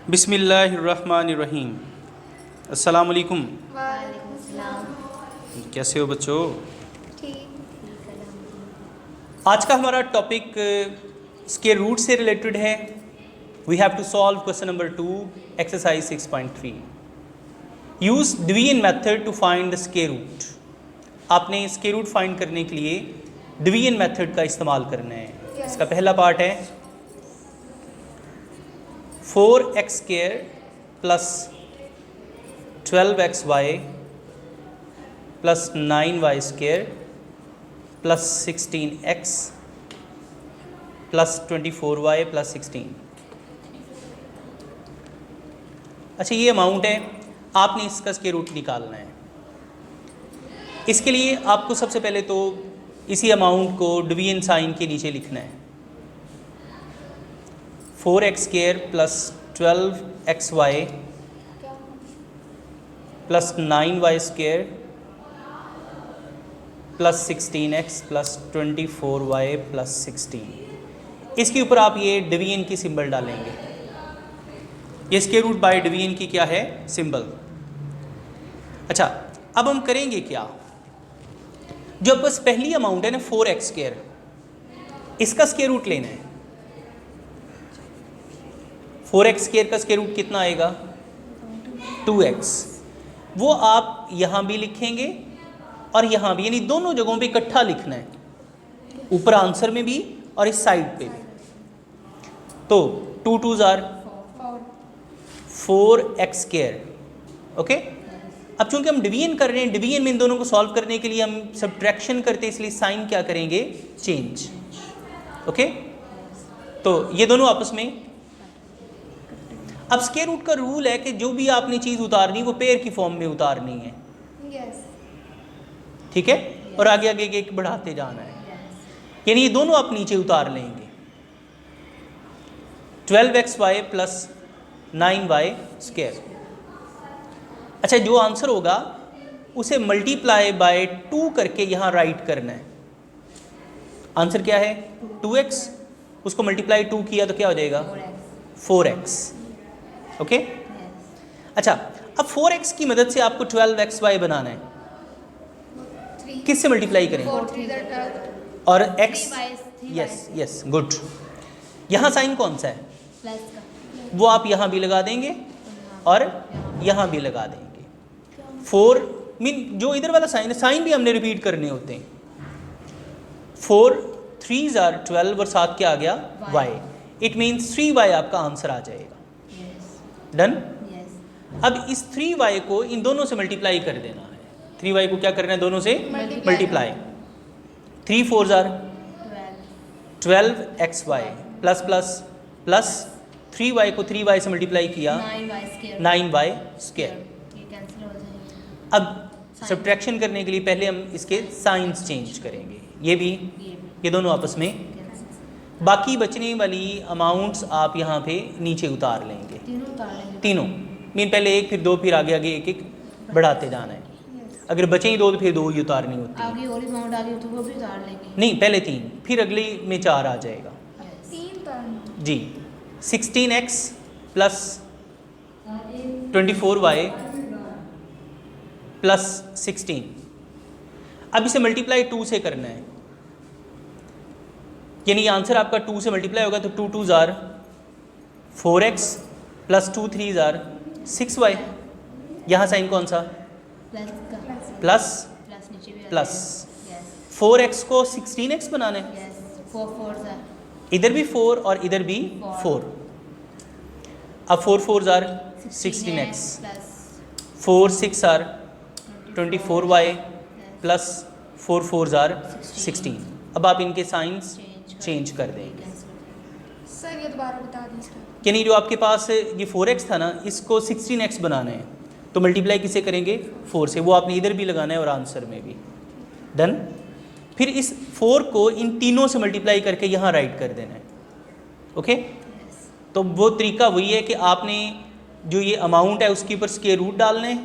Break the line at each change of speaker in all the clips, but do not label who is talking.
बिस्मिल्लाहिर्रहमानिर्रहीम। अस्सलाम वालेकुम।
वालेकुम सलाम।
कैसे हो बच्चों?
ठीक।
आज का हमारा टॉपिक स्क्वायर रूट से रिलेटेड है। We have to solve question number 2 exercise 6.3। Use division method to find the square root. आपने स्क्वायर रूट फाइंड करने के लिए डिवीजन मेथड का इस्तेमाल करना है। इसका पहला पार्ट है 4x² plus 12xy plus 9y² plus 16x plus 24y plus 16। अच्छा, ये अमाउंट है, आपने इसका स्क्वायर रूट निकालना है। इसके लिए आपको सबसे पहले तो इसी अमाउंट को डिवीजन साइन के नीचे लिखना है। 4x² plus 12xy plus 9y² plus 16x plus 24y plus 16। इसके ऊपर आप ये डिवीजन की सिंबल डालेंगे। ये स्क्वायर रूट बाय डिवीजन की क्या है? सिंबल। अच्छा, अब हम करेंगे क्या? जो बस पहली अमाउंट है ना 4x², इसका स्क्वायर रूट लेना है। 4x² का स्क्वायर रूट कितना आएगा? 2x। वो आप यहाँ भी लिखेंगे और यहाँ भी, यानी दोनों जगहों पे इकट्ठा लिखना है, ऊपर आंसर में भी और इस साइड पे भी। तो 2 2s are 4x²। ओके। अब चूंकि हम डिवीजन कर रहे हैं, डिवीजन में इन दोनों को सॉल्व करने के लिए हम सब्ट्रैक्शन करते हैं, इसलिए साइन क्या करेंगे? चेंज। ओके। तो ये दोनों आपस में, अब स्क्वायर रूट का रूल है कि जो भी आपने चीज़ उतारनी वो पेयर की फॉर्म में उतारनी है। ठीक है। और आगे आगे एक बढ़ाते जाना है, यानी ये दोनों आप नीचे उतार लेंगे। 12xy plus 9y²। अच्छा, जो आंसर होगा उसे मल्टीप्लाई बाय 2 करके यहाँ राइट करना है। आंसर क्या है? 2x, उसको मल्टीप्लाई 2 किया तो क्या हो जाएगा? 4x। ओके। अच्छा, अब 4x की मदद से आपको 12xy बनाना है। किससे मल्टीप्लाई करें? और x, यस गुड। यहाँ साइन कौन सा है?
प्लस का।
वो आप यहाँ भी लगा देंगे और यहाँ भी लगा देंगे। 4 मीन जो इधर वाला साइन है, साइन भी हमने रिपीट करने होते हैं। 4 3s are 12 और साथ क्या आ गया? y। इट मीन्स 3y आपका आंसर आ जाएगा। डन। अब इस 3y को इन दोनों से मल्टीप्लाई कर देना है। 3y को क्या करना है? दोनों से multiply. 3 4s are 12xy plus plus plus 3y को 3y से मल्टीप्लाई किया 9y²। अब सब्ट्रैक्शन करने के लिए पहले हम इसके साइंस चेंज करेंगे। ये भी, ये दोनों आपस में। बाकी बचने वाली अमाउंट्स आप यहाँ पे नीचे उतार लेंगे। तीनों मीन पहले एक, फिर 2, फिर आगे आगे एक एक बढ़ाते जाना है। अगर बचे ही 2 तो फिर 2 ही उतारनी होती है।
आगे और अमाउंट आ गई तो वो भी उतार लेंगे।
नहीं, पहले 3, फिर अगली में 4 आ जाएगा।
3
जी। 16x plus 24y plus 16। अब इसे मल्टीप्लाई 2 से करना है, यानी आंसर आपका 2 से मल्टीप्लाई होगा तो 2 2s are 4x plus 2 3s are 6y। यहाँ साइन कौन सा?
प्लस का।
प्लस
नीचे भी
प्लस। 4x को 16x बनाना है।
4 4s are
इधर भी 4 और इधर भी 4। अब 4 4s are 16x, 4 6 are 24y plus 4 4s are 16। अब आप इनके साइंस चेंज कर देंगे।
सर ये दोबारा बता दीजिए।
यानी जो आपके पास ये 4x था ना, इसको 16x बनाना है तो मल्टीप्लाई किसे करेंगे? 4 से। वो आपने इधर भी लगाना है और आंसर में भी। डन। फिर इस 4 को इन तीनों से मल्टीप्लाई करके यहाँ राइट कर देना है। ओके। तो वो तरीका वही है कि आपने जो ये अमाउंट है उसके ऊपर स्क्वायर रूट डालना है,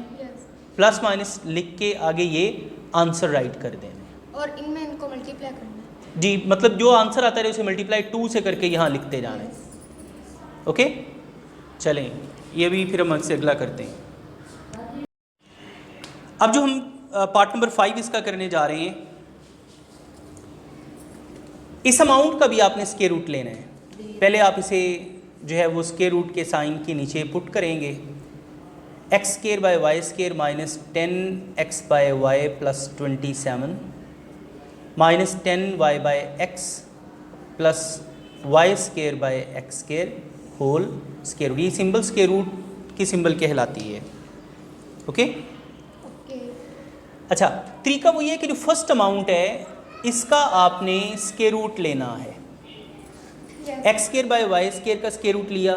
प्लस माइनस लिख के आगे ये आंसर राइट कर देना है।
और इनमें इनको मल्टीप्लाई करना है।
जी, मतलब जो आंसर आता है उसे मल्टीप्लाई 2 से करके यहाँ लिखते जाना है। ओके, चलें, ये भी फिर हम इससे अगला करते हैं। अब जो हम पार्ट नंबर 5 इसका करने जा रहे हैं, इस अमाउंट का भी आपने स्क्वायर रूट लेना है। पहले आप इसे जो है वो स्क्वायर रूट के साइन के नीचे पुट करेंगे। X square by y square minus 10x by y plus 27 minus 10y by x plus y square by x square whole square root. ये सिंबल स्क्वायर रूट की सिंबल कहलाती है। Okay
okay.
अच्छा, तरीका वो ये है कि जो फर्स्ट अमाउंट है इसका आपने स्क्वायर रूट लेना है। X square by y square का स्क्वायर रूट लिया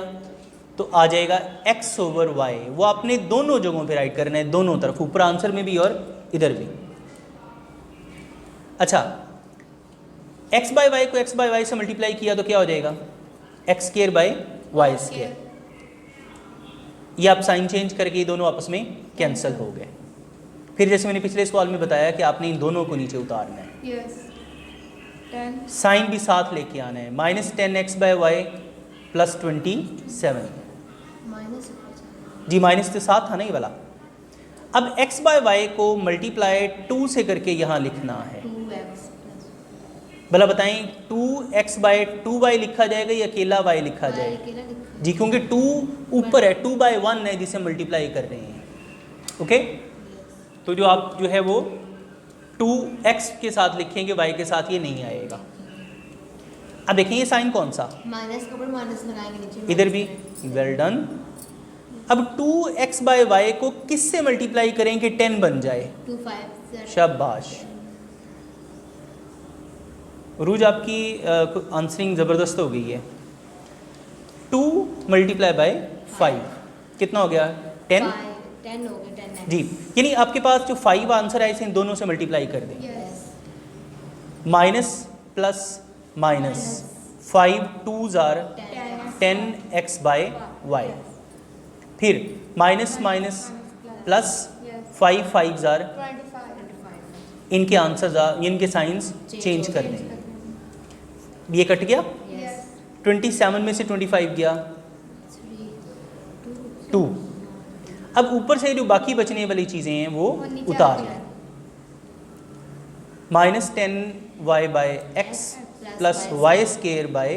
तो आ जाएगा एक्स ओवर वाई। वो आपने दोनों जगहों पे राइट करना है, दोनों तरफ, ऊपर आंसर में भी और इधर भी। अच्छा, एक्स बाय वाई को एक्स बाय वाई से मल्टीप्लाई किया तो क्या हो जाएगा? X square by y square. ये आप साइन चेंज करके ये दोनों आपस में कैंसिल हो गए। फिर जैसे मैंने पिछले सवाल में बताया कि आपने इन दोनों को नीचे उतारना है।
यस 10
साइन भी साथ लेके आना है। Minus 10x by y plus 27।
Minus
जी माइनस के साथ था ना ये वाला। अब x बाय वाई को मल्टीप्लाई 2 से करके यहाँ लिखना है।
2x
भला बताएं 2x बाय 2y लिखा जाएगा या अकेला y लिखा जाएगा?
अकेला लिखा
जी क्योंकि 2 ऊपर है, 2 बाय 1 है जिसे मल्टीप्लाई कर रहे हैं। ओके, तो जो आप जो है वो 2x के साथ लिखेंगे, y के साथ ये नहीं आएगा। अब देखें ये साइन कौन सा?
माइनस के ऊपर माइनस लगाएंगे नीचे।
इधर भी वेल डन। अब 2x बाय वाई को किससे मल्टीप्लाई करें कि 10 बन जाए?
2 5
शाबाश। रूज आपकी आंसरिंग ज़बरदस्त हो गई है। 2 मल्टीप्लाई बाय 5 कितना हो गया? 10
10 हो गया 10x।
जी, यानी आपके पास जो 5 आंसर है इसे इन दोनों से मल्टीप्लाई कर दें।
Yes
minus plus minus 5 2s are 10x by y. फिर minus minus plus 5 5s are
25
इनके आंसर्स इनके साइंस चेंज कर दें। ये कट गया,
यस
27 में से 25 गया 2। अब ऊपर से जो बाकी बचने वाली चीज़ें हैं वो
वो नीचे
उतार
आ
लें। Minus 10y by x plus y square by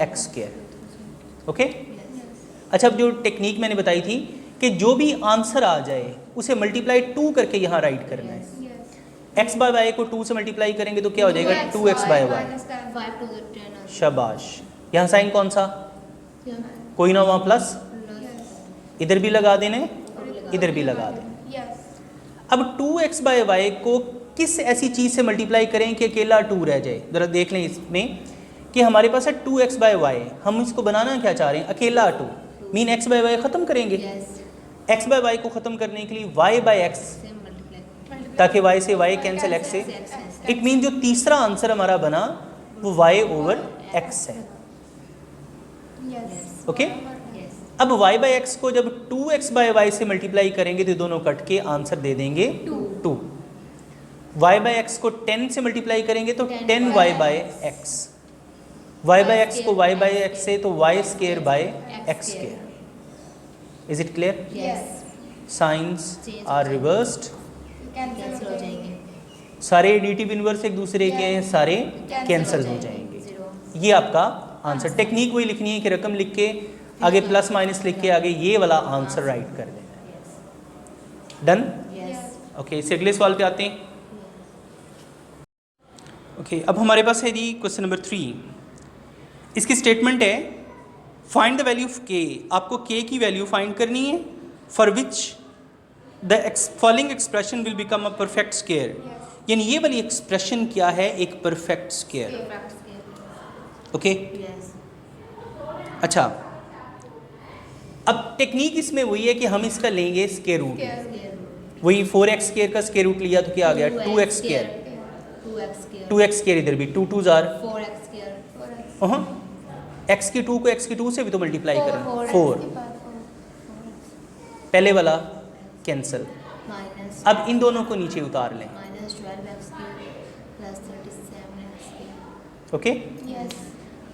x square. Okay, अच्छा अब जो टेक्निक मैंने बताई थी कि जो भी आंसर आ जाए उसे मल्टीप्लाई 2 करके यहाँ राइट करना है।
यस
x बाय वाई को 2 से मल्टीप्लाई करेंगे तो क्या हो जाएगा? 2x bye Y.
5 to the 10
शाबाश। यहाँ साइन कौन सा? कोई ना, वहाँ प्लस, इधर भी लगा देने, इधर भी लगा दें।
यस
अब 2x बाय वाई को किस ऐसी चीज़ से मल्टीप्लाई करें कि अकेला 2 रह जाए? ज़रा देख लें इसमें कि हमारे पास है 2x बाय वाई। हम इसको बनाना क्या चाह रहे हैं? अकेला 2 मीन x बाय वाई ख़त्म करेंगे। x बाय वाई को ख़त्म करने के लिए y बाय x, ताकि y से y कैंसिल, x से इट मीन जो तीसरा आंसर हमारा बना वो y ओवर x है।
यस
ओके, अब y बाय एक्स को जब 2x बाय वाई से मल्टीप्लाई करेंगे तो दोनों कट के आंसर दे देंगे 2। y बाय एक्स को 10 से मल्टीप्लाई करेंगे तो 10y by x. y by x को y बाय एक्स से तो y square by x square. Is it clear?
Yes
signs are reversed.
Cancel हो
जाएंगे।
सारे एडिटिव इनवर्स एक दूसरे के हैं, सारे कैंसिल हो जाएंगे। ये आपका आंसर। टेक्निक वही लिखनी है कि रकम लिख के आगे प्लस माइनस लिख के आगे ये वाला आंसर राइट कर देना है। डन? ओके, इससे अगले सवाल पे आते हैं। ओके, अब हमारे पास है जी क्वेश्चन नंबर 3। इसकी स्टेटमेंट है फाइंड द वैल्यू ऑफ के। आपको के की वैल्यू फाइंड करनी है for which the following expression will become a perfect square. यानी ये वाली एक्सप्रेशन क्या है? एक परफेक्ट स्क्वायर। ओके, अच्छा अब टेक्निक इसमें वही है कि हम इसका लेंगे स्क्वायर रूट। वही 4x स्क्वायर का स्क्वायर रूट लिया तो क्या आ गया? 2x square. 2x स्क्वायर इधर भी 2 2s are
4x square।
x की 2 को x की 2 से भी तो मल्टीप्लाई करना। 4
4
पहले वाला कैंसिल।
माइनस
अब इन दोनों को नीचे उतार लें।
Minus 12x plus 37x।
Okay,
yes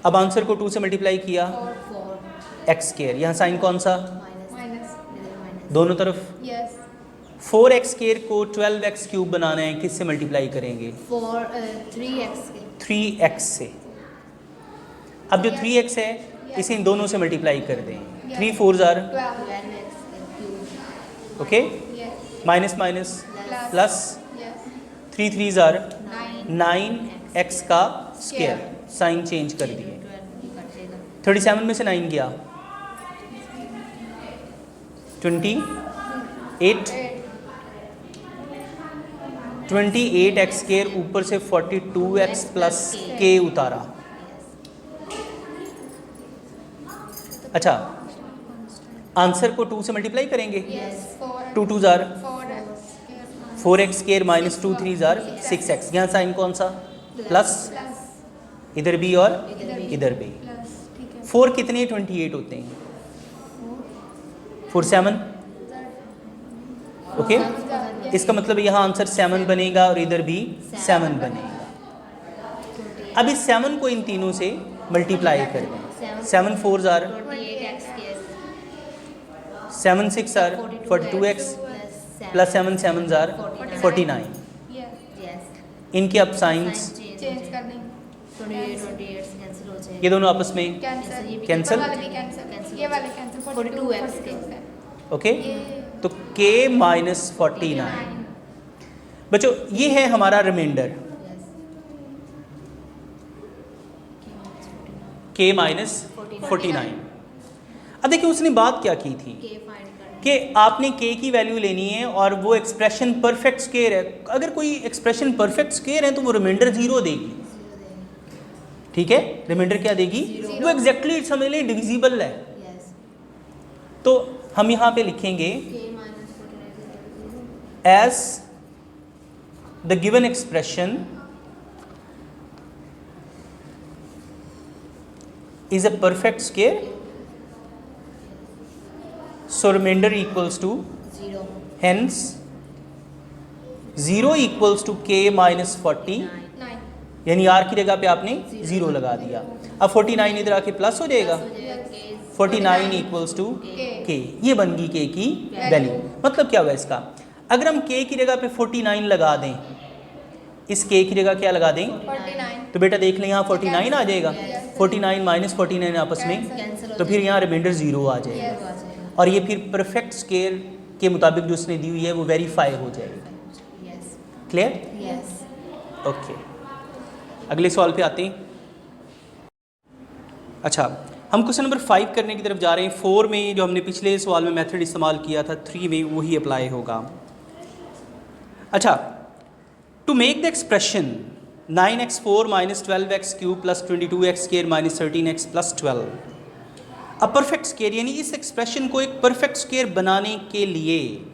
अब आंसर को 2 से मल्टीप्लाई किया
4
एक्स स्केयर, यहाँ साइन कौन सा,
माइनस
माइनस
माइनस
दोनों तरफ।
यस
4x स्केयर को 12x क्यूब बनाना है, किससे मल्टीप्लाई करेंगे,
3x के
3x से। अब जो 3x है इसे इन दोनों से मल्टीप्लाई कर दें, 3 4 जार
12
12x के cube
okay,
yes
minus minus
plus
plus
yes
3 3 जार
9
9x का स्केयर, साइन चेंज कर दिए।
12 कटेगा
37 में से 9 गया 28, 28x स्केयर ऊपर से 42x प्लस k उतारा। अच्छा, आंसर को 2 से मल्टीप्लाई करेंगे,
yes
2 2 jar
4x
4x square minus 2 3 jar 6x, यहाँ साइन कौन सा, प्लस,
प्लस
इधर भी और इधर भी।
प्लस ठीक है
4 कितने 28 होते हैं, 4 7 ओके, इसका मतलब यहाँ आंसर 7 बनेगा और इधर भी 7 बनेगा। अब इस 7 को इन तीनों से मल्टीप्लाई कर दें, 7 4 जार
28x के
7 6 jar 42x plus 7 7 jar 49।
Yes
yes
इनके अब साइंस
चेंज करनी
28 से कैंसिल हो जाएगा,
ये दोनों आपस में
कैंसिल
Cancel?
वाले भी कैंसिल ये वाले कैंसिल
42x के
ओके, तो k माइनस 49। बच्चों ये है हमारा रिमाइंडर, k माइनस 49। अब देखिए उसने बात क्या की थी
के फाइंड करना
कि आपने k की वैल्यू लेनी है और वो एक्सप्रेशन परफेक्ट स्क्वायर है। अगर कोई एक्सप्रेशन परफेक्ट स्क्वायर है तो वो रिमाइंडर 0 देगी, ठीक है, रिमाइंडर क्या देगी, वो एग्जैक्टली समझ लें डिविजिबल है।
यस
तो हम यहाँ पे लिखेंगे
के minus 49
as the given expression is a perfect square, so remainder equals to,
0
hence 0 equals to k minus 40,
9
यानी r की जगह पे आपने 0 लगा दिया। अब 49 इधर आके प्लस हो जाएगा, 49 इक्वल्स टू k, ये बन गई k की वैल्यू। मतलब क्या हुआ इसका, अगर हम k की जगह पे 49 लगा दें, इस k की जगह क्या लगा दें,
49
तो बेटा देख लें यहाँ 49 आ जाएगा, 49 माइनस 49 आपस में, तो फिर यहाँ रिमाइंडर 0 आ जाएगा।
आ जाएगा
और ये फिर परफेक्ट स्क्वायर के मुताबिक जो उसने दी हुई है वो वेरीफाई हो जाएगी।
यस
क्लियर,
यस
ओके, अगले सवाल पे आते हैं। अच्छा, हम क्वेश्चन नंबर 5 करने की तरफ जा रहे हैं। 4 में जो हमने पिछले सवाल में मेथड इस्तेमाल किया था, 3 में वही अप्लाई होगा। अच्छा, to make the expression 9x4 minus 12x cube plus 22x square minus 13x plus 12 a perfect square, यानी इस एक्सप्रेशन को एक परफेक्ट स्क्वायर बनाने के लिए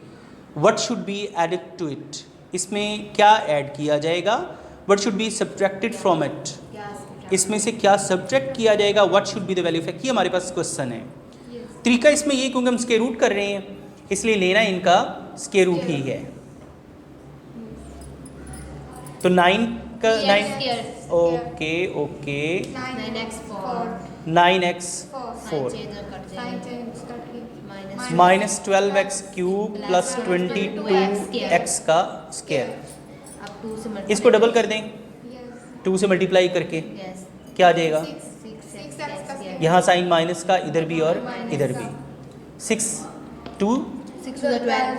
what should be added to it, इसमें क्या ऐड किया जाएगा, what should be subtracted from it, इसमें से क्या सब्ट्रैक्ट किया जाएगा, what should be the value of x, ये हमारे पास क्वेश्चन है। तरीका इसमें ये, क्योंकि हम स्क्वायर रूट कर रहे हैं इसलिए लेना इनका स्क्वायर रूट ही है। तो 9 का 9 okay okay
9x4
9x4
sign change करके
minus 12x cube plus 22x का स्क्वायर,
अब 2 से
इसको डबल कर दें
यस
2 से मल्टीप्लाई करके,
यस
क्या आ जाएगा,
6x का स्क्वायर
यहाँ साइन माइनस का इधर भी और इधर भी, 6 2
6 to the 12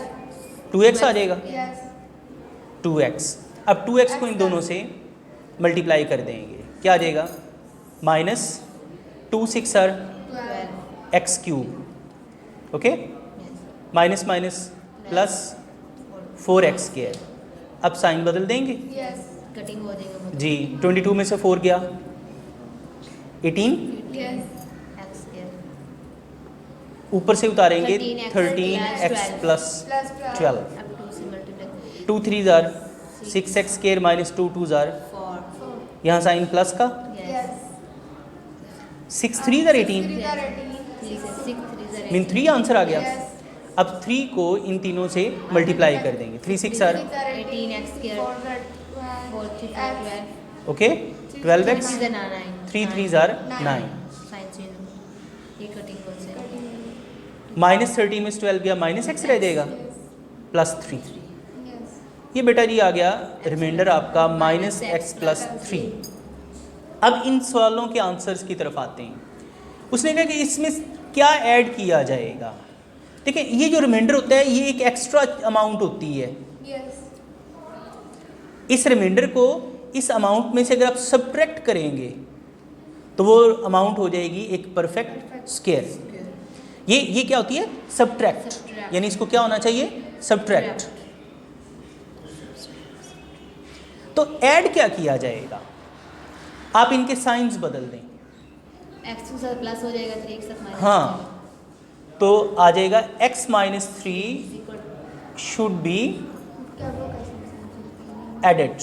2x आ जाएगा,
यस
2x। अब 2x को इन दोनों से मल्टीप्लाई कर देंगे, क्या आ जाएगा, minus 2 6 sir
12
x cube, okay, minus minus plus 4x square. अब साइन बदल देंगे
यस
कटिंग हो जाएगा
जी, 22 में से 4 गया 18,
यस
x स्क्वायर
ऊपर से उतारेंगे
13x
13x प्लस
प्लस
12,
अब 2 से multiply
2 3 jar 6x square minus 2 2 jar,
4
यहाँ साइन प्लस का,
यस
6 3 जार 18 मीन 3 आंसर आ गया। अब 3 को इन तीनों से मल्टीप्लाई कर देंगे, 3 6 are
18x square 4 3 12
okay 12x 3 3 जार 9,
साइन चेंज कटिंग होल से
-13 में 12 गया, -x रह जाएगा +3।
Yes.
ये बेटा जी आ गया रिमाइंडर आपका -x + 3। अब इन सवालों के आंसर्स की तरफ आते हैं। उसने कहा कि इसमें क्या ऐड किया जाएगा। देखिए ये जो रिमाइंडर होता है ये एक एक्स्ट्रा अमाउंट होती है।
Yes.
इस रिमाइंडर को इस अमाउंट में से अगर आप सब्ट्रैक्ट करेंगे तो वो अमाउंट हो जाएगी एक परफेक्ट स्क्वायर। ये क्या होती है? सब्ट्रैक्ट।
Subtract.
यानी इसको क्या होना चाहिए? सब्ट्रैक्ट। तो ऐड क्या किया जाएगा? आप इनके साइंस बदल दें।
x के साथ प्लस हो जाएगा 3x तक माइनस
हाँ, तो आ जाएगा x - 3 शुड बी
क्या वो कैसे?
एडेड।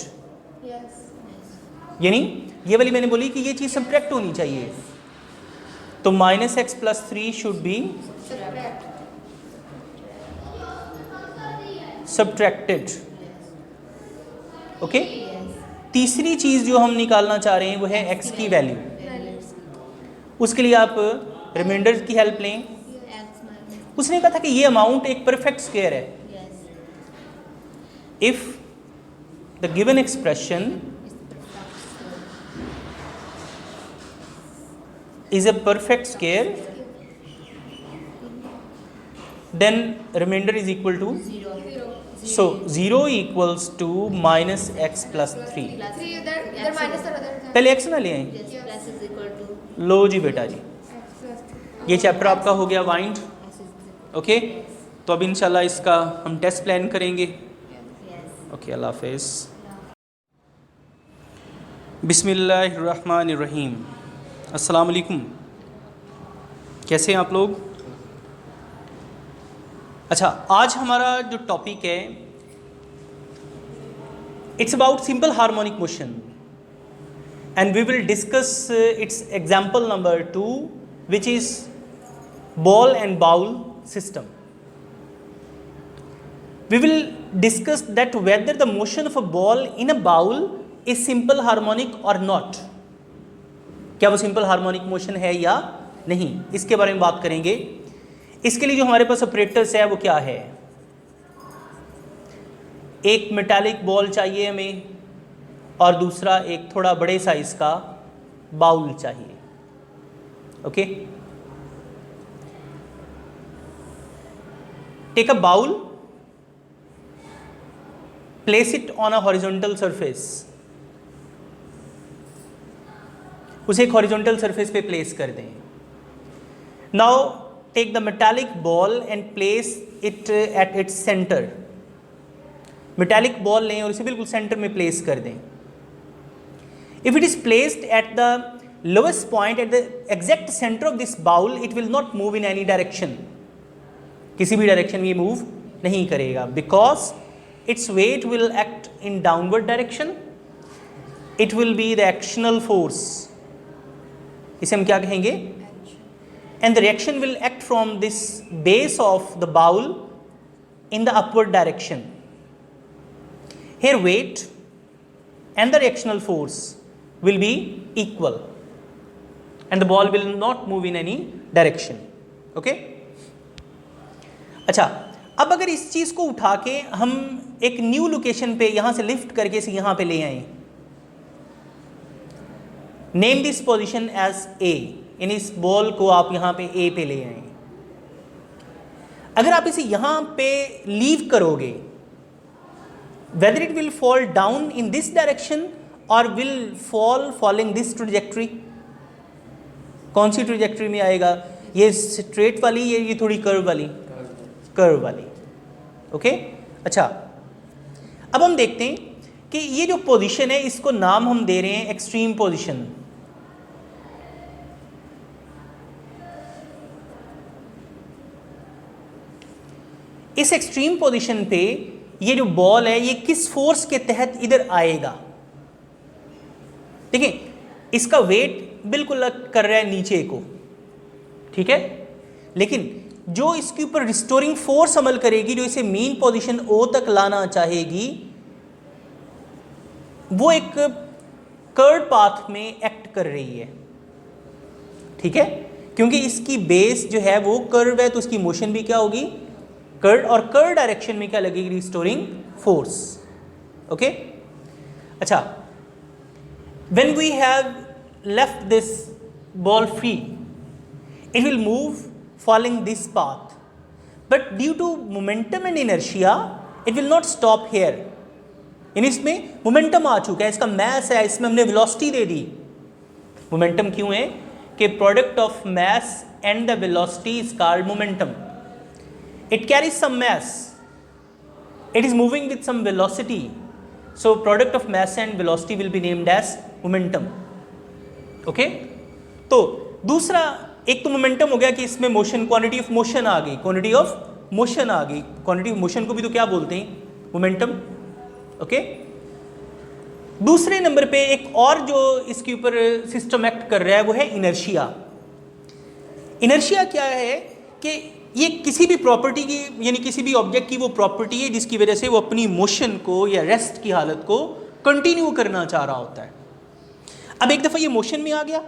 Yes.
यानी ये वाली मैंने बोली कि ये चीज़ सब्ट्रैक्ट होनी चाहिए, तो -x + 3 should be
Subtract.
Subtracted. Okay. तीसरी चीज़ जो हम निकालना चाह रहे हैं वो है x की वैल्यू। उसके लिए आप रिमाइंडर की हेल्प लें।
x माइनस
उसने कहा था कि ये अमाउंट एक परफेक्ट स्क्वायर है।
Yes
if the given expression is a perfect square, then remainder is equal to,
0
so 0 equals to -x + 3।
Three other minus or other than
पहले x ना ले आए।
yes plus is equal to
लो जी बेटा जी,
x plus 3.
ये chapter आपका हो गया wind.
x is equal
okay, तो अब इंशाल्लाह इसका हम टेस्ट प्लान करेंगे।
yes
ओके, अल्लाह हाफिज़। बिस्मिल्लाहिर्रहमानिर्रहीम। अस्सलाम वालेकुम, कैसे हैं आप लोग? अच्छा, आज हमारा जो टॉपिक है it's about simple harmonic motion and we will discuss its example number 2 which is ball and bowl system. We will discuss that whether the motion of a ball in a bowl is simple harmonic or not. क्या वो simple harmonic motion है या नहीं, इसके बारे में बात करेंगे। इसके लिए जो हमारे पास ऑपरेटर्स है वो क्या है? एक मेटालिक बॉल चाहिए हमें और दूसरा एक थोड़ा बड़े साइज का बाउल चाहिए। Okay, take a bowl, place it on a horizontal surface, उसे एक horizontal surface पे place कर दें। Now take the metallic ball and place it at its center। metallic ball लें और इसे बिल्कुल center में place कर दें। If it is placed at the lowest point at the exact center of this bowl, it will not move in any direction। किसी भी direction में ये मूव नहीं करेगा, because its weight will act in downward direction, it will be the actional force, इसे हम क्या कहेंगे? and the reaction will act from this base of the bowl in the upward direction। here weight and the reactional force will be equal and the ball will not move in any direction। okay? अच्छा, अब अगर इस चीज़ को उठा के हम एक new location पे यहाँ से लिफ्ट करके इसे यहाँ पे ले आए, name this position as A, यानी इस बॉल को आप यहाँ पे ए पे ले आए। अगर आप इसे यहाँ पे लीव करोगे, whether it will fall down in this direction और will fall following this trajectory, कौन सी ट्रेजेक्टरी में आएगा? ये स्ट्रेट वाली, ये थोड़ी कर्व वाली, कर्व वाली। ओके, अच्छा, अब हम देखते हैं कि ये जो पोजीशन है इसको नाम हम दे रहे हैं एक्सट्रीम पोजीशन। इस एक्सट्रीम पोजीशन पे ये जो बॉल है ये किस फोर्स के तहत इधर आएगा? देखिए, इसका वेट बिल्कुल कर रहा है नीचे को, ठीक है, लेकिन जो इसके ऊपर रिस्टोरिंग फोर्स अमल करेगी, जो इसे मीन पोजीशन ओ तक लाना चाहेगी, वो एक कर्व पाथ में एक्ट कर रही है। ठीक है, क्योंकि इसकी बेस जो है वो कर्व है, तो उसकी मोशन भी क्या होगी, कर्व, और कर्व डायरेक्शन में क्या लगेगी, रिस्टोरिंग फोर्स। ओके, अच्छा, when we have left this ball free, it will move following this path, but due to momentum and inertia it will not stop here। यानी इसमें मोमेंटम आ चुका है, इसका मैस है, इसमें हमने वेलोसिटी दे दी। मोमेंटम क्यों है कि product of mass and the velocity is called momentum. It carries some mass, it is moving with some velocity, so product of mass and velocity will be named as momentum. Okay, तो दूसरा, एक तो momentum हो गया कि इसमें motion, quantity of motion आ गई, क्वांटिटी ऑफ मोशन आ गई, क्वांटिटी ऑफ मोशन को भी तो क्या बोलते हैं, मोमेंटम। ओके, दूसरे नंबर पे एक और जो इसके ऊपर सिस्टम एक्ट कर रहा है वो है इनर्शिया। इनर्शिया क्या है कि ये किसी भी प्रॉपर्टी की, यानी किसी भी ऑब्जेक्ट की वो प्रॉपर्टी है जिसकी वजह से वो अपनी मोशन को या रेस्ट की हालत को कंटिन्यू करना चाह रहा होता है। अब एक दफ़ा ये मोशन में आ गया,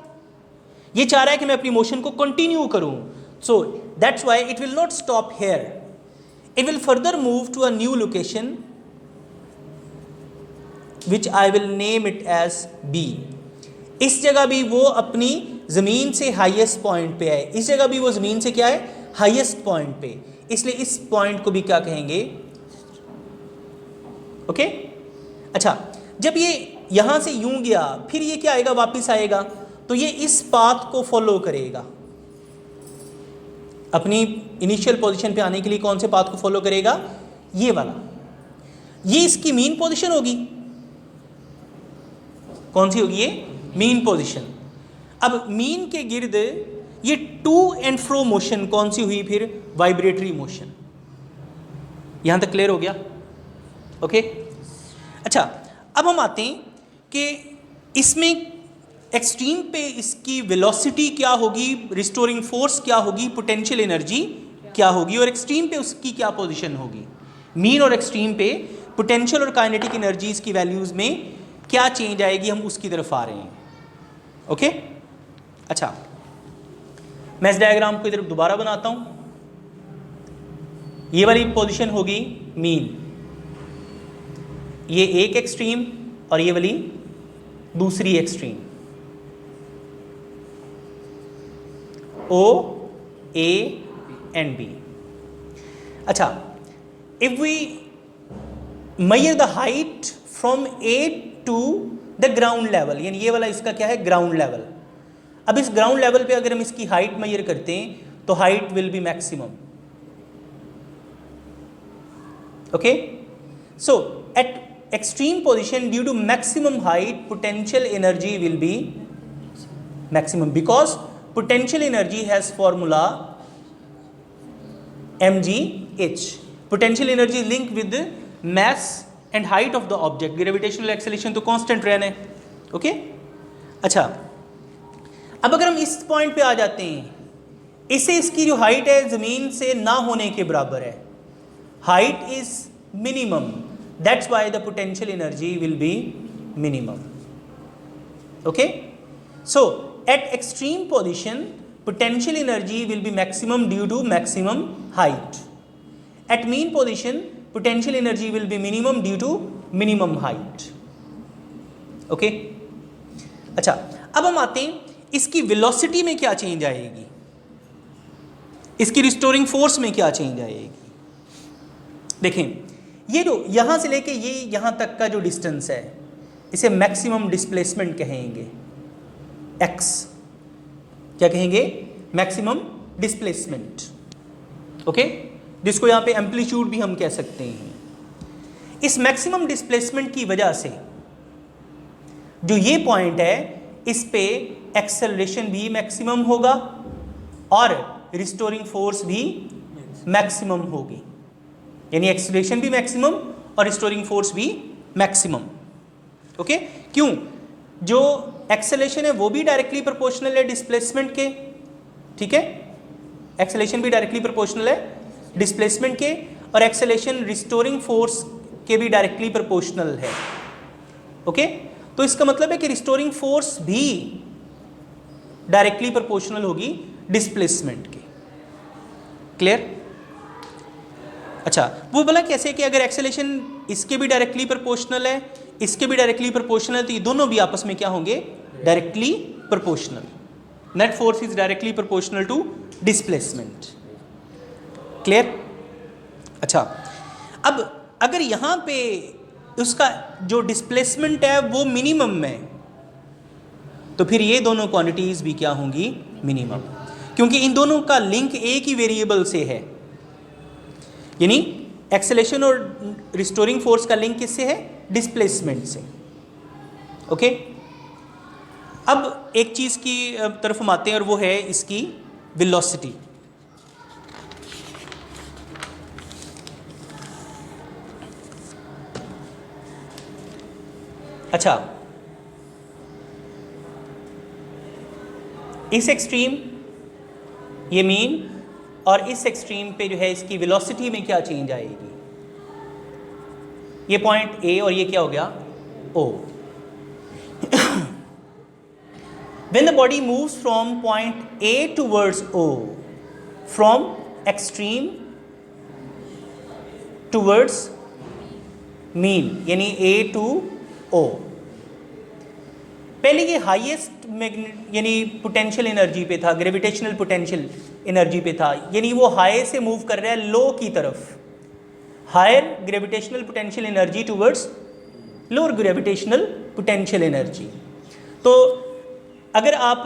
ये चाह रहा है कि मैं अपनी मोशन को कंटिन्यू करूं, so that's why it will not stop here, it will further move to a new location which I will name it as B. इस जगह भी वो अपनी ज़मीन से हाईएस्ट पॉइंट पे है, इस जगह भी वो ज़मीन से क्या है, हाईएस्ट पॉइंट पे, इसलिए इस पॉइंट को भी क्या कहेंगे, ओके। अच्छा, जब ये यहां से यूं गया, फिर ये क्या आएगा, वापस आएगा, तो ये इस पाथ को फॉलो करेगा, अपनी इनिशियल पोजीशन पे आने के लिए कौन से पाथ को फॉलो करेगा, ये वाला। ये इसकी मीन पोजीशन होगी, कौन सी होगी, ये मीन पोजीशन। अब मीन के गिर्द ये टू एंड फ्रो मोशन कौन सी हुई, फिर वाइब्रेटरी मोशन। यहां तक क्लियर हो गया, ओके। अच्छा, अब हम आते हैं कि इसमें एक्सट्रीम पे इसकी वेलोसिटी क्या होगी, रिस्टोरिंग फोर्स क्या होगी, पोटेंशियल एनर्जी क्या होगी, और एक्सट्रीम पे उसकी क्या पोजीशन होगी। मीन और एक्सट्रीम पे पोटेंशियल और काइनेटिक एनर्जीज की वैल्यूज में क्या चेंज आएगी, हम उसकी तरफ आ रहे हैं, ओके। अच्छा, मैं इस डायग्राम को इधर दोबारा बनाता हूं। ये वाली पोजीशन होगी मीन, ये एक एक्सट्रीम और ये वाली दूसरी extreme, O, A and B। अच्छा, if we measure the height from A to the ground level, यानी ये वाला इसका क्या है, ग्राउंड लेवल। अब इस ग्राउंड लेवल पे अगर हम इसकी हाइट मेजर करते हैं तो height will be maximum, okay. So at extreme position due to maximum height potential energy will be maximum, because potential energy has formula mgh। potential energy is linked with the mass and height of the object, gravitational acceleration तो constant रहना है, okay. अच्छा, अब अगर हम इस point पे आ जाते हैं, इससे इसकी जो हाइट है ज़मीन से ना होने के बराबर है, height is minimum, that's why the potential energy will B minimum, okay. So at extreme position potential energy will be maximum due to maximum height, at mean position potential energy will be minimum due to minimum height, okay। अच्छा, अब हम आते हैं इसकी velocity में क्या change आएगी, इसकी रिस्टोरिंग फोर्स में क्या चेंज आएगी। देखें, ये जो यहां से लेके ये यहां तक का जो डिस्टेंस है, इसे मैक्सिमम डिस्प्लेसमेंट कहेंगे, x, क्या कहेंगे, मैक्सिमम डिस्प्लेसमेंट, ओके, जिसको यहां पे एम्पलीट्यूड भी हम कह सकते हैं। इस मैक्सिमम डिस्प्लेसमेंट की वजह से जो ये पॉइंट है, इस पे एक्सेलरेशन भी मैक्सिमम होगा और रिस्टोरिंग फोर्स भी मैक्सिमम होगी, यानी एक्सेलरेशन भी मैक्सिमम और रिस्टोरिंग फोर्स भी मैक्सिमम, ओके। क्यों, जो एक्सेलेरेशन है वो भी डायरेक्टली प्रोपोर्शनल है डिस्प्लेसमेंट के, ठीक है, एक्सेलेरेशन भी डायरेक्टली प्रोपोर्शनल है डिस्प्लेसमेंट के, और एक्सेलेरेशन रिस्टोरिंग फोर्स के भी डायरेक्टली प्रोपोर्शनल है, ओके। तो इसका मतलब है कि रिस्टोरिंग फोर्स भी डायरेक्टली प्रोपोर्शनल होगी डिस्प्लेसमेंट के। क्लियर? अच्छा, वो बोला कैसे कि अगर एक्सेलेरेशन इसके भी डायरेक्टली प्रोपोर्शनल है, इसके भी डायरेक्टली प्रोपोर्शनल है, तो ये दोनों भी आपस में क्या होंगे? Directly proportional. Net force is directly proportional to displacement. Clear? अच्छा, अब अगर यहाँ पे उसका जो डिस्प्लेसमेंट है वो मिनिमम में, तो फिर ये दोनों क्वांटिटीज़ भी क्या होंगी? मिनिमम, क्योंकि इन दोनों का लिंक एक ही वेरिएबल से है। यानी एक्सेलेरेशन और रिस्टोरिंग फोर्स का लिंक किससे है? डिस्प्लेसमेंट से। ओके, अब एक चीज़ की तरफ हम आते हैं और वो है इसकी वेलोसिटी। अच्छा, इस एक्सट्रीम ये मीन और इस एक्सट्रीम पे जो है इसकी वेलोसिटी में क्या चेंज आएगी? ये पॉइंट ए और ये क्या हो गया? ओ। When the body moves from point A towards O, from extreme towards mean, यानी A to O, पहले ये हाईएस्ट यानी पोटेंशियल एनर्जी पे था, ग्रेविटेशनल पोटेंशियल एनर्जी पे था, यानी वो हाई से मूव कर रहा है लो की तरफ, higher gravitational potential energy towards lower gravitational potential energy. तो अगर आप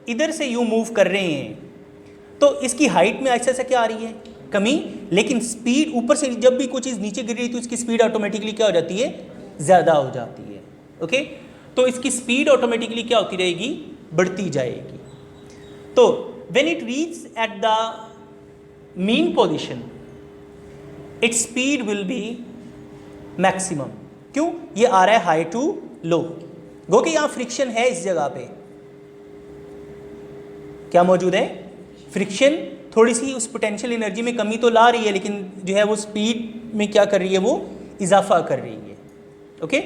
इधर से यूँ मूव कर रहे हैं तो इसकी हाइट में ऐसा क्या आ रही है? कमी, लेकिन स्पीड ऊपर से जब भी कोई चीज़ नीचे गिर रही है तो इसकी स्पीड ऑटोमेटिकली क्या हो जाती है? ज़्यादा हो जाती है। ओके, तो इसकी स्पीड ऑटोमेटिकली क्या होती रहेगी? बढ़ती जाएगी। तो when it reach at the mean position, its speed will be maximum. क्यों? ये आ रहा है हाई टू लो। गो कि यहाँ फ्रिक्शन है, इस जगह पे क्या मौजूद है? फ्रिक्शन थोड़ी सी उस पोटेंशियल एनर्जी में कमी तो ला रही है, लेकिन जो है वो स्पीड में क्या कर रही है? वो इजाफा कर रही है। ओके,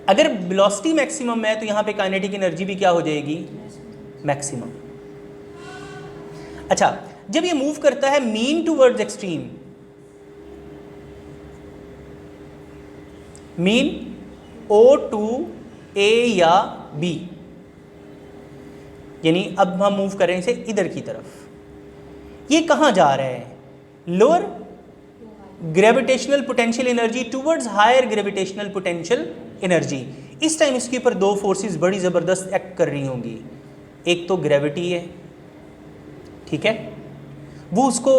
अगर वेलोसिटी मैक्सिमम है तो यहाँ पे काइनेटिक एनर्जी भी क्या हो जाएगी? मैक्सिमम। अच्छा, जब ये मूव करता है mean towards extreme, mean O to A या B, यानी अब हम मूव कर रहे हैं इसे इधर की तरफ, ये कहाँ जा रहा है? Lower gravitational potential energy towards higher gravitational potential energy. इस टाइम इसके ऊपर दो फोर्सेस बड़ी ज़बरदस्त एक्ट कर रही होंगी। एक तो ग्रेविटी है, ठीक है, वो उसको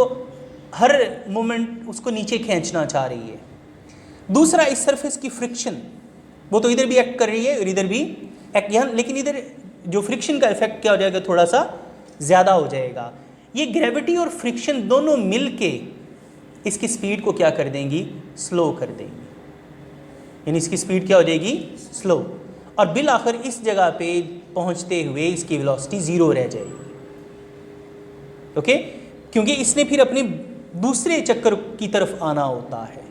हर मोमेंट उसको नीचे खींचना चाह रही है। दूसरा इस सरफेस की फ्रिक्शन, वो तो इधर भी एक्ट कर रही है और इधर भी एक्ट, यहाँ लेकिन इधर जो फ्रिक्शन का इफेक्ट क्या हो जाएगा? थोड़ा सा ज़्यादा हो जाएगा। ये ग्रेविटी और फ्रिक्शन दोनों मिल के इसकी स्पीड को क्या कर देंगी? स्लो कर देंगी। यानी इसकी स्पीड क्या हो जाएगी? स्लो, और बिल आखिर इस जगह पे पहुंचते हुए इसकी वेलोसिटी ज़ीरो रह जाएगी। ओके, क्योंकि इसने फिर अपने दूसरे चक्कर की तरफ आना होता है।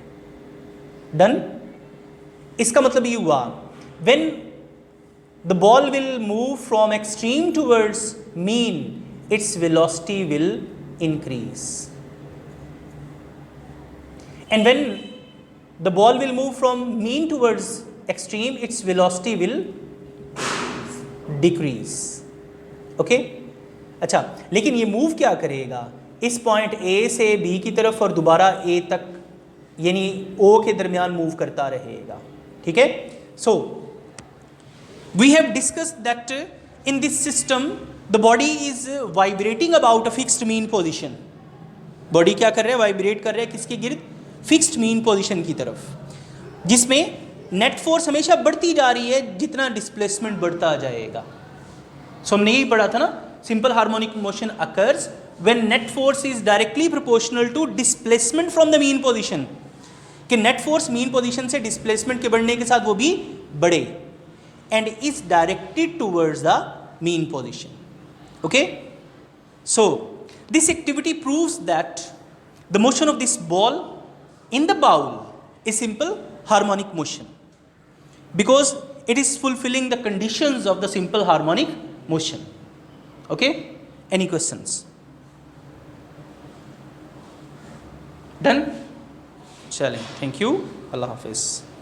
डन? इसका मतलब ये हुआ, when the ball will move from extreme towards mean, its velocity will increase, and when the ball will move from mean towards extreme, its velocity will decrease. Okay? अच्छा, लेकिन ये मूव क्या करेगा? इस पॉइंट A से B की तरफ और दोबारा A तक, यानी O के दरमियान मूव करता रहेगा। ठीक है? So we have discussed that in this system the body is vibrating about a fixed mean position. Body क्या कर रहा है? वाइब्रेट कर रहा है किसके गिर्द? फिक्स्ड मीन पोजीशन की तरफ, जिसमें नेट फोर्स हमेशा बढ़ती जा रही है जितना डिस्प्लेसमेंट बढ़ता जाएगा। सो हमने यही पढ़ा था ना, simple harmonic motion occurs when net force is directly proportional to displacement from the mean position, कि नेट फोर्स मीन पोजीशन से डिस्प्लेसमेंट के बढ़ने के साथ वो भी बढ़े, and is directed towards the mean position. Okay, so this activity proves that the motion of this ball in the bowl is simple harmonic motion because it is fulfilling the conditions of the simple harmonic motion. Okay, any questions? Done? चलें, thank you, अल्लाह हाफिज़।